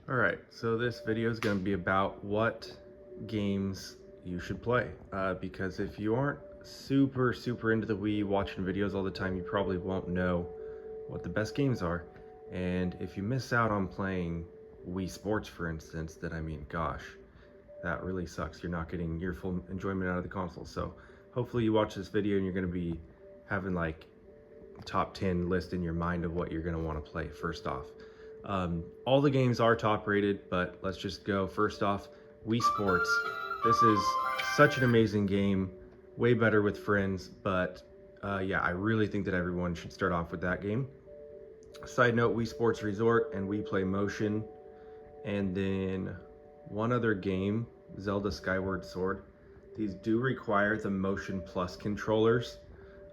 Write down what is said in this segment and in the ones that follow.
All right, so this video is going to be about what games you should play. Because if you aren't super into the Wii, watching videos all the time, you probably won't know what the best games are. And if you miss out on playing Wii Sports, for instance, then I mean, gosh, that really sucks. You're not getting your full enjoyment out of the console. So hopefully you watch this video and you're going to be having like top 10 list in your mind of what you're going to want to play first off. All the games are top rated, but let's just go first off. Wii Sports. This is such an amazing game, way better with friends, but yeah, I really think that everyone should start off with that game. Side note, Wii Sports Resort and Wii Play Motion, and then one other game, Zelda Skyward Sword. These do require the Motion Plus controllers.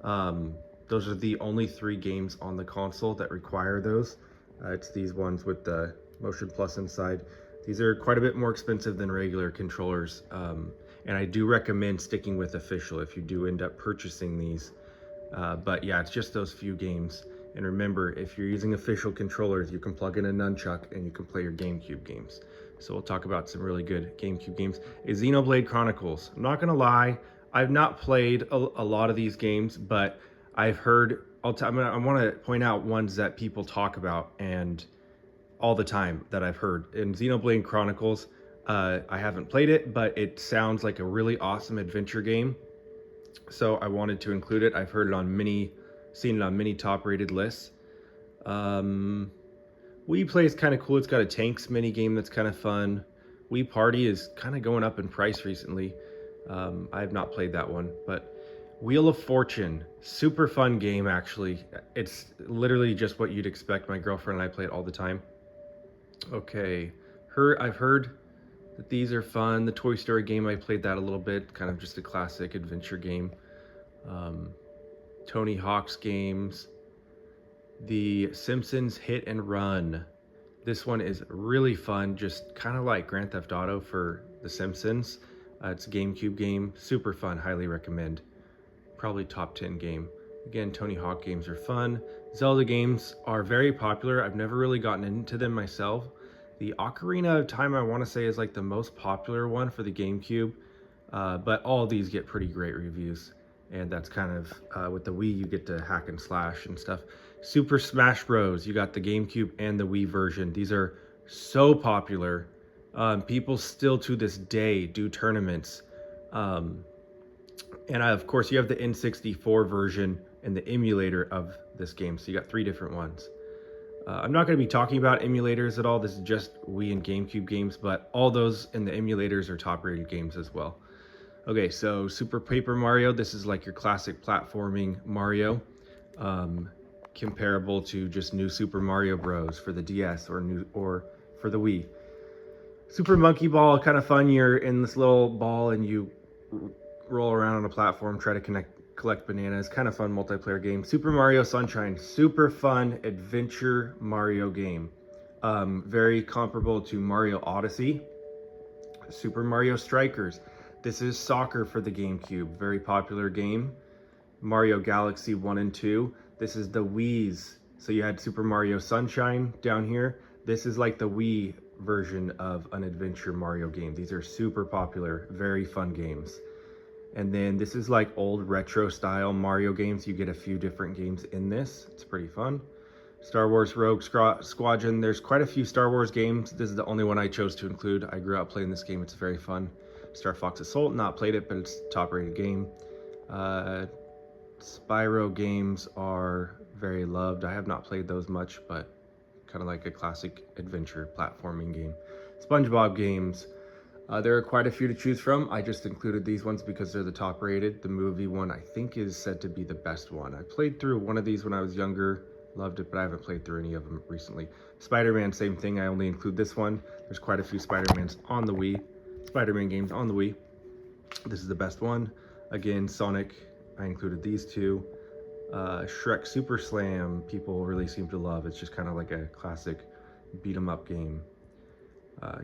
Those are the only 3 games on the console that require those. It's these ones with the Motion Plus inside. These are quite a bit more expensive than regular controllers, and I do recommend sticking with official if you do end up purchasing these. But yeah, it's just those few games. And remember, if you're using official controllers, you can plug in a nunchuck and you can play your GameCube games. So we'll talk about some really good GameCube games. Is Xenoblade Chronicles. I'm not gonna lie, I've not played a lot of these games, but I've heard, I want to point out ones that people talk about and all the time that I've heard. In Xenoblade Chronicles, I haven't played it, but it sounds like a really awesome adventure game. So I wanted to include it. I've heard it on seen it on many top rated lists. Wii Play is kind of cool. It's got a tanks mini game that's kind of fun. Wii Party is kind of going up in price recently. I have not played that one, but Wheel of Fortune, super fun game actually. It's literally just what you'd expect. My girlfriend and I play it all the time. Okay, I've heard that these are fun. The Toy Story game, I played that a little bit, kind of just a classic adventure game. Tony Hawk's games. The Simpsons Hit and Run. This one is really fun, just kind of like Grand Theft Auto for The Simpsons. It's a GameCube game, super fun, highly recommend. Probably top 10 game. Again, Tony Hawk games are fun. Zelda games are very popular. I've never really gotten into them myself. The Ocarina of Time, I want to say, is like the most popular one for the GameCube, but all these get pretty great reviews. And that's kind of, with the Wii, you get to hack and slash and stuff. Super Smash Bros. You got the GameCube and the Wii version. These are so popular. People still to this day do tournaments. And of course, you have the N64 version and the emulator of this game. So you got 3 different ones. I'm not going to be talking about emulators at all. This is just Wii and GameCube games, but all those in the emulators are top rated games as well. Okay, so Super Paper Mario. This is like your classic platforming Mario. Comparable to just New Super Mario Bros. For the DS or for the Wii. Super Monkey Ball, kind of fun. You're in this little ball and you roll around on a platform, try to collect bananas. Kind of fun multiplayer game. Super Mario Sunshine, super fun adventure Mario game. Very comparable to Mario Odyssey. Super Mario Strikers. This is soccer for the GameCube, very popular game. Mario Galaxy 1 and 2. This is the Wii's. So you had Super Mario Sunshine down here. This is like the Wii version of an adventure Mario game. These are super popular, very fun games. And then this is like old retro style Mario games. You get a few different games in this. It's pretty fun. Star Wars Rogue Squadron. There's quite a few Star Wars games. This is the only one I chose to include. I grew up playing this game. It's very fun. Star Fox Assault, not played it, but it's a top rated game. Spyro games are very loved. I have not played those much, but kind of like a classic adventure platforming game. SpongeBob games. There are quite a few to choose from. I just included these ones because they're the top rated. The movie one, I think, is said to be the best one. I played through one of these when I was younger, loved it, but I haven't played through any of them recently. Spider-Man, same thing. I only include this one. There's quite a few Spider-Mans on the Wii. Spider-Man games on the Wii. This is the best one. Again, Sonic, I included these 2. Shrek Super Slam, people really seem to love. It's just kind of like a classic beat 'em up game.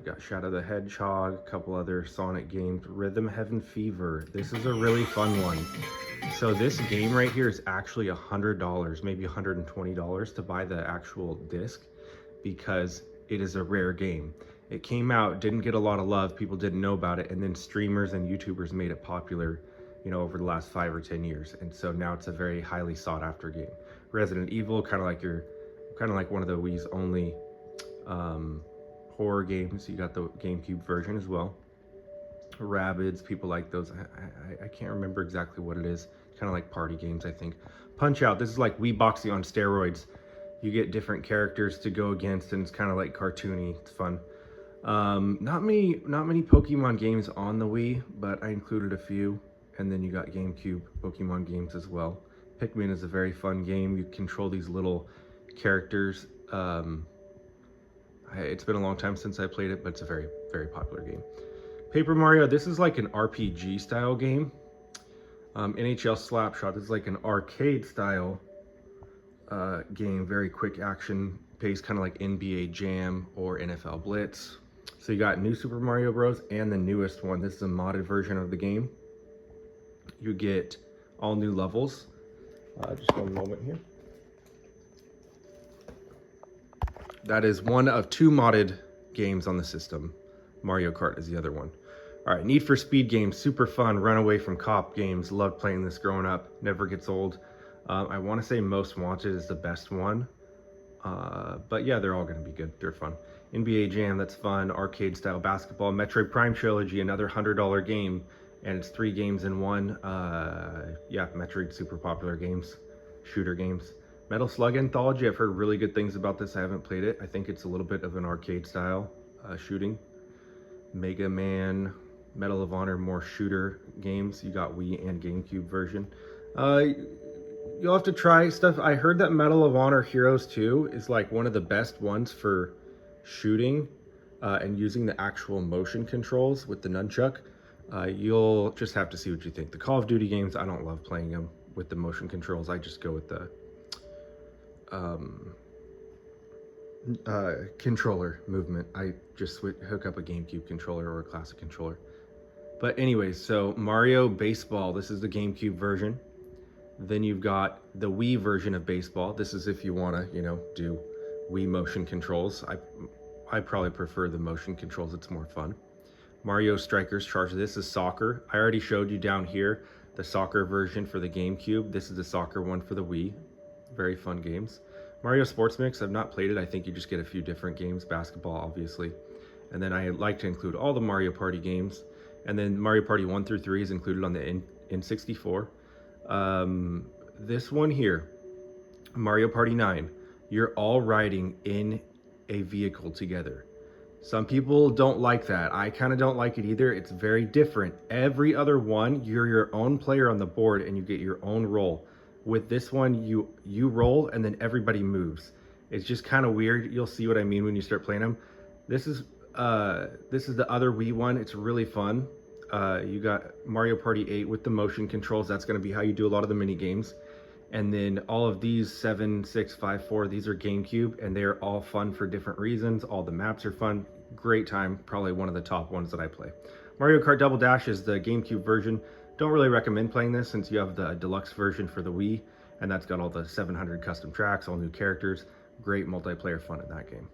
Got Shadow the Hedgehog, a couple other Sonic games. Rhythm Heaven Fever. This is a really fun one. So this game right here is actually $100, maybe $120 to buy the actual disc, because it is a rare game. It came out, didn't get a lot of love, people didn't know about it, and then streamers and YouTubers made it popular, you know, over the last 5 or 10 years. And so now it's a very highly sought after game. Resident Evil, kind of like one of the Wii's only horror games. You got the GameCube version as well. Rabbids, people like those. I can't remember exactly what it is. Kind of like party games, I think. Punch Out, this is like Wii Boxing on steroids. You get different characters to go against, and it's kind of like cartoony. It's fun. Not many Pokemon games on the Wii, but I included a few. And then you got GameCube Pokemon games as well. Pikmin is a very fun game. You control these little characters. It's been a long time since I played it, but it's a very, very popular game. Paper Mario, this is like an RPG style game. NHL Slapshot, this is like an arcade style game, very quick action pace, kind of like NBA Jam or NFL Blitz. So you got New Super Mario Bros. And the newest one. This is a modded version of the game. You get all new levels. Just one moment here. That is one of 2 modded games on the system. Mario Kart is the other one. All right, Need for Speed games, super fun. Runaway from Cop games, loved playing this growing up. Never gets old. I want to say Most Wanted is the best one. But yeah, they're all going to be good. They're fun. NBA Jam, that's fun. Arcade style basketball. Metroid Prime Trilogy, another $100 game. And it's 3 games in one. Yeah, Metroid, super popular games. Shooter games. Metal Slug Anthology, I've heard really good things about this. I haven't played it. I think it's a little bit of an arcade style shooting. Mega Man, Medal of Honor, more shooter games. You got Wii and GameCube version. You'll have to try stuff. I heard that Medal of Honor Heroes 2 is like one of the best ones for shooting and using the actual motion controls with the nunchuck. You'll just have to see what you think. The Call of Duty games, I don't love playing them with the motion controls. I just go with the controller movement. I just hook up a GameCube controller or a classic controller. But anyways, so Mario Baseball, this is the GameCube version. Then you've got the Wii version of baseball. This is if you want to, you know, do Wii motion controls. I probably prefer the motion controls. It's more fun. Mario Strikers Charge. This is soccer. I already showed you down here the soccer version for the GameCube. This is the soccer one for the Wii. Very fun games. Mario Sports Mix, I've not played it. I think you just get a few different games. Basketball, obviously. And then I like to include all the Mario Party games. And then Mario Party 1 through 3 is included on the N64. This one here, Mario Party 9, you're all riding in a vehicle together. Some people don't like that. I kind of don't like it either. It's very different. Every other one, you're your own player on the board and you get your own role. With this one, you roll and then everybody moves. It's just kind of weird. You'll see what I mean when you start playing them. This is the other Wii one. It's really fun. You got Mario Party 8 with the motion controls. That's going to be how you do a lot of the mini games. And then all of these 7, 6, 5, 4, these are GameCube, and they're all fun for different reasons. All the maps are fun. Great time. Probably one of the top ones that I play. Mario Kart Double Dash is the GameCube version. Don't really recommend playing this since you have the deluxe version for the Wii, and that's got all the 700 custom tracks, all new characters. Great multiplayer fun in that game.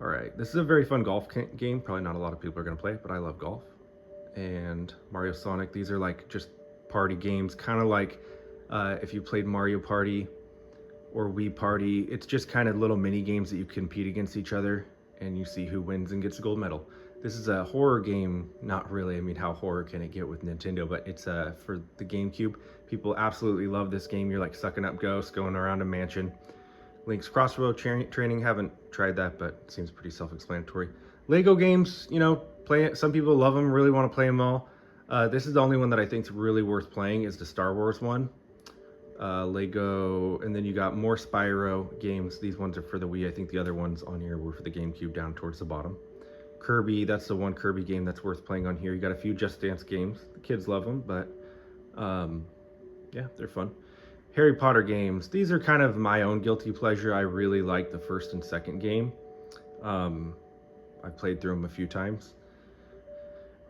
All right, this is a very fun golf game. Probably not a lot of people are going to play it, but I love golf. And Mario Sonic, these are like just party games, kind of like if you played Mario Party or Wii Party. It's just kind of little mini games that you compete against each other and you see who wins and gets the gold medal. This is a horror game. Not really. I mean, how horror can it get with Nintendo? But it's for the GameCube. People absolutely love this game. You're like sucking up ghosts, going around a mansion. Link's Crossroad Training. Haven't tried that, but it seems pretty self-explanatory. Lego games, you know, play it. Some people love them, really want to play them all. This is the only one that I think is really worth playing, is the Star Wars one. Lego, and then you got more Spyro games. These ones are for the Wii. I think the other ones on here were for the GameCube down towards the bottom. Kirby, that's the one Kirby game that's worth playing on here. You got a few Just Dance games. The kids love them, but yeah, they're fun. Harry Potter games. These are kind of my own guilty pleasure. I really like the first and second game. I've played through them a few times.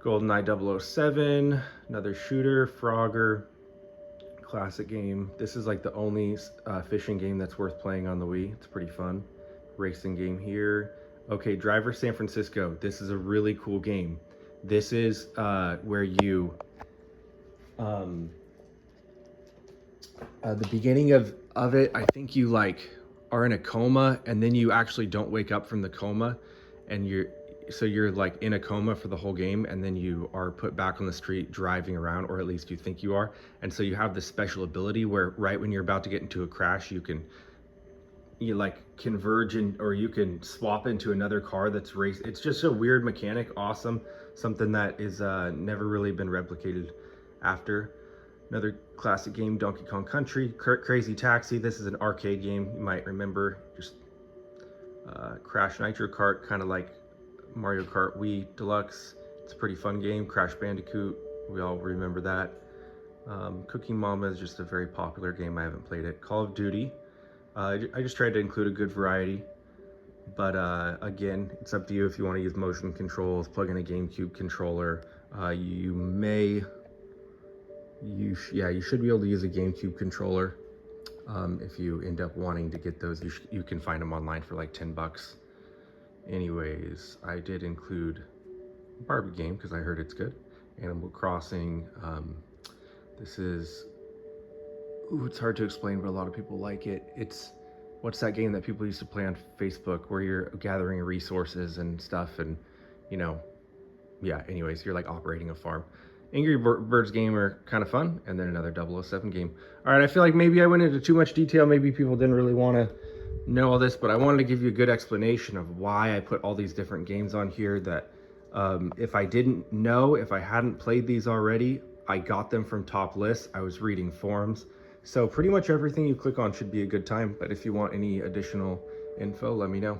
GoldenEye 007, another shooter. Frogger, classic game. This is like the only fishing game that's worth playing on the Wii. It's pretty fun. Racing game here. Okay, Driver San Francisco. This is a really cool game. This is where you, um, the beginning of it, I think you like are in a coma, and then you actually don't wake up from the coma, and you're like in a coma for the whole game, and then you are put back on the street driving around, or at least you think you are. And so you have this special ability where right when you're about to get into a crash, you like converge in, or you can swap into another car that's race. It's just a weird mechanic, awesome, something that is never really been replicated after. Another classic game, Donkey Kong Country, Crazy Taxi. This is an arcade game, you might remember. Just Crash Nitro Kart, kind of like Mario Kart Wii Deluxe. It's a pretty fun game. Crash Bandicoot, we all remember that. Cooking Mama is just a very popular game. I haven't played it. Call of Duty. I just tried to include a good variety, but again, it's up to you if you want to use motion controls, plug in a GameCube controller. You should be able to use a GameCube controller. If you end up wanting to get those, you can find them online for like 10 bucks. Anyways, I did include a Barbie game because I heard it's good. Animal Crossing. This is, it's hard to explain, but a lot of people like it. What's that game that people used to play on Facebook where you're gathering resources and stuff, and anyways, you're like operating a farm. Angry Birds game are kind of fun, and then another 007 game. All right, I feel like maybe I went into too much detail. Maybe people didn't really want to know all this, but I wanted to give you a good explanation of why I put all these different games on here that if I didn't know, if I hadn't played these already, I got them from top lists. I was reading forums. So pretty much everything you click on should be a good time, but if you want any additional info, let me know.